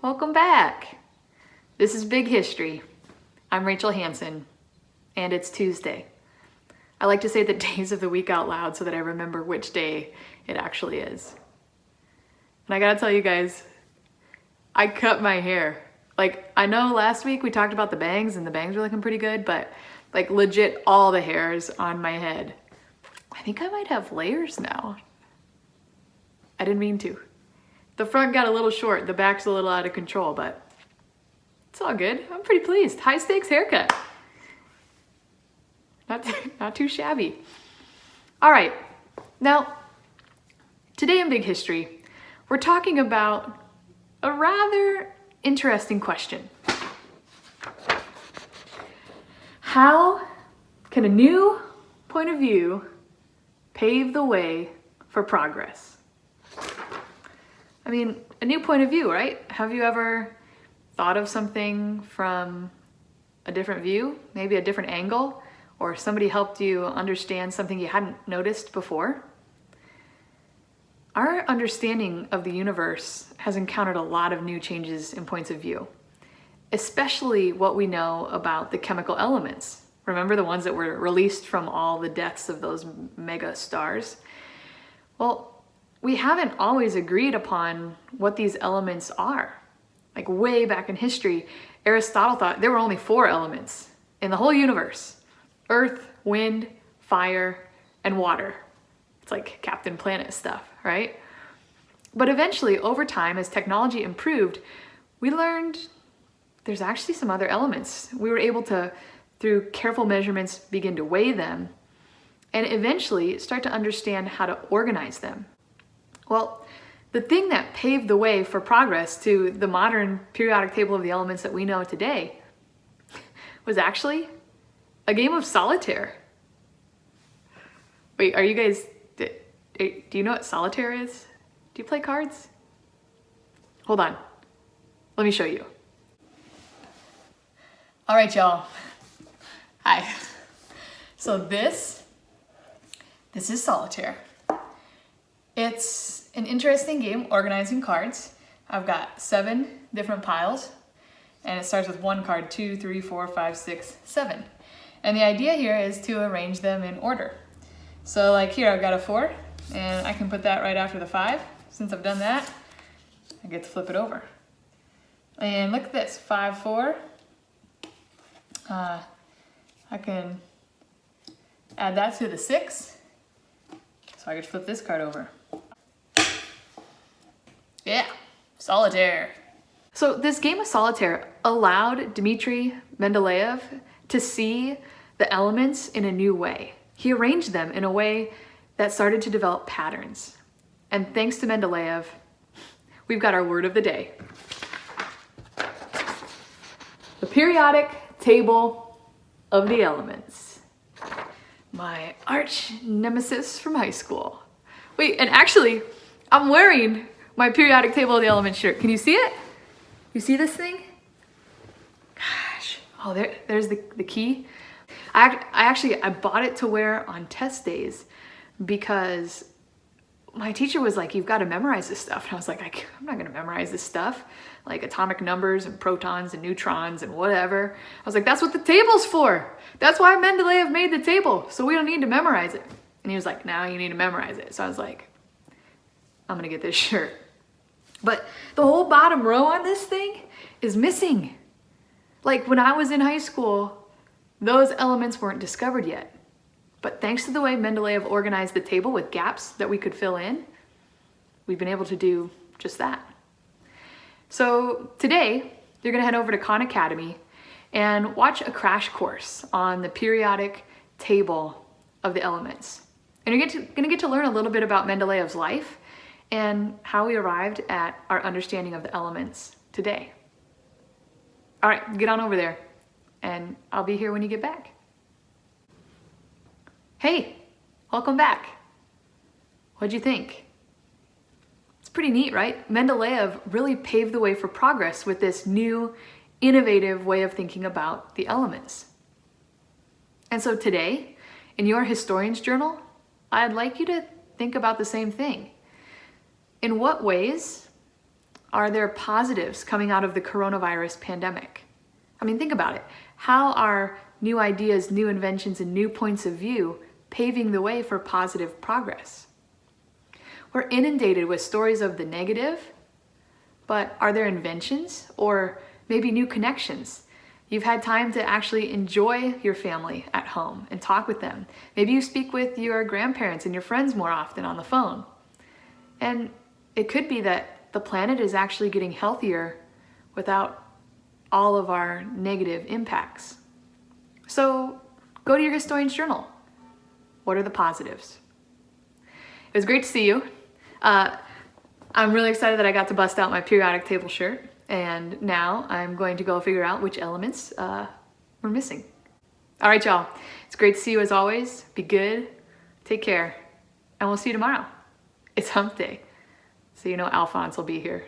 Welcome back. This is Big History. I'm Rachel Hansen, and it's Tuesday. I like to say the days of the week out loud so that I remember which day it actually is. And I gotta tell you guys, I cut my hair. I know last week we talked about the bangs and the bangs were looking pretty good, but legit all the hairs on my head. I think I might have layers now. I didn't mean to. The front got a little short, the back's a little out of control, but it's all good. I'm pretty pleased. High stakes haircut. Not too shabby. All right, now, today in Big History, we're talking about a rather interesting question. How can a new point of view pave the way for progress? I mean, a new point of view, right? Have you ever thought of something from a different view, maybe a different angle, or somebody helped you understand something you hadn't noticed before? Our understanding of the universe has encountered a lot of new changes in points of view, especially what we know about the chemical elements. Remember the ones that were released from all the deaths of those mega stars? Well, we haven't always agreed upon what these elements are. Way back in history, Aristotle thought there were only 4 elements in the whole universe: earth, wind, fire, and water. It's like Captain Planet stuff, right? But eventually, over time, as technology improved, we learned there's actually some other elements. We were able to, through careful measurements, begin to weigh them and eventually start to understand how to organize them. Well, the thing that paved the way for progress to the modern periodic table of the elements that we know today was actually a game of solitaire. Wait, are you guys, do you know what solitaire is? Do you play cards? Hold on, let me show you. All right, y'all. Hi. So this is solitaire. It's an interesting game organizing cards. I've got 7 different piles, and it starts with 1 card, 2, 3, 4, 5, 6, 7. And the idea here is to arrange them in order. So here I've got a 4, and I can put that right after the 5. Since I've done that, I get to flip it over. And look at this, 5, 4. I can add that to the 6. So I get to flip this card over. Yeah, solitaire. So this game of solitaire allowed Dmitri Mendeleev to see the elements in a new way. He arranged them in a way that started to develop patterns. And thanks to Mendeleev, we've got our word of the day. The periodic table of the elements. My arch nemesis from high school. Wait, and actually, I'm wearing my periodic table of the elements shirt. Can you see it? You see this thing? Gosh, oh, there's the key. I bought it to wear on test days because my teacher was like, you've got to memorize this stuff. And I was like, I'm not gonna memorize this stuff. Like atomic numbers and protons and neutrons and whatever. I was like, that's what the table's for. That's why Mendeleev made the table. So we don't need to memorize it. And he was like, now you need to memorize it. So I was like, I'm gonna get this shirt. But the whole bottom row on this thing is missing. When I was in high school, those elements weren't discovered yet. But thanks to the way Mendeleev organized the table with gaps that we could fill in, we've been able to do just that. So today, you're gonna head over to Khan Academy and watch a crash course on the periodic table of the elements. And you're gonna get to learn a little bit about Mendeleev's life and how we arrived at our understanding of the elements today. All right, get on over there, and I'll be here when you get back. Hey, welcome back. What'd you think? It's pretty neat, right? Mendeleev really paved the way for progress with this new, innovative way of thinking about the elements. And so today, in your historian's journal, I'd like you to think about the same thing. In what ways Are there positives coming out of the coronavirus pandemic? I mean, think about it. How are new ideas, new inventions, and new points of view paving the way for positive progress? We're inundated with stories of the negative, but are there inventions or maybe new connections? You've had time to actually enjoy your family at home and talk with them. Maybe you speak with your grandparents and your friends more often on the phone. And it could be that the planet is actually getting healthier without all of our negative impacts. So go to your historian's journal. What are the positives? It was great to see you. I'm really excited that I got to bust out my periodic table shirt, and now I'm going to go figure out which elements we're missing. All right, y'all. It's great to see you as always. Be good, take care, and we'll see you tomorrow. It's hump day, so you know Alphonse will be here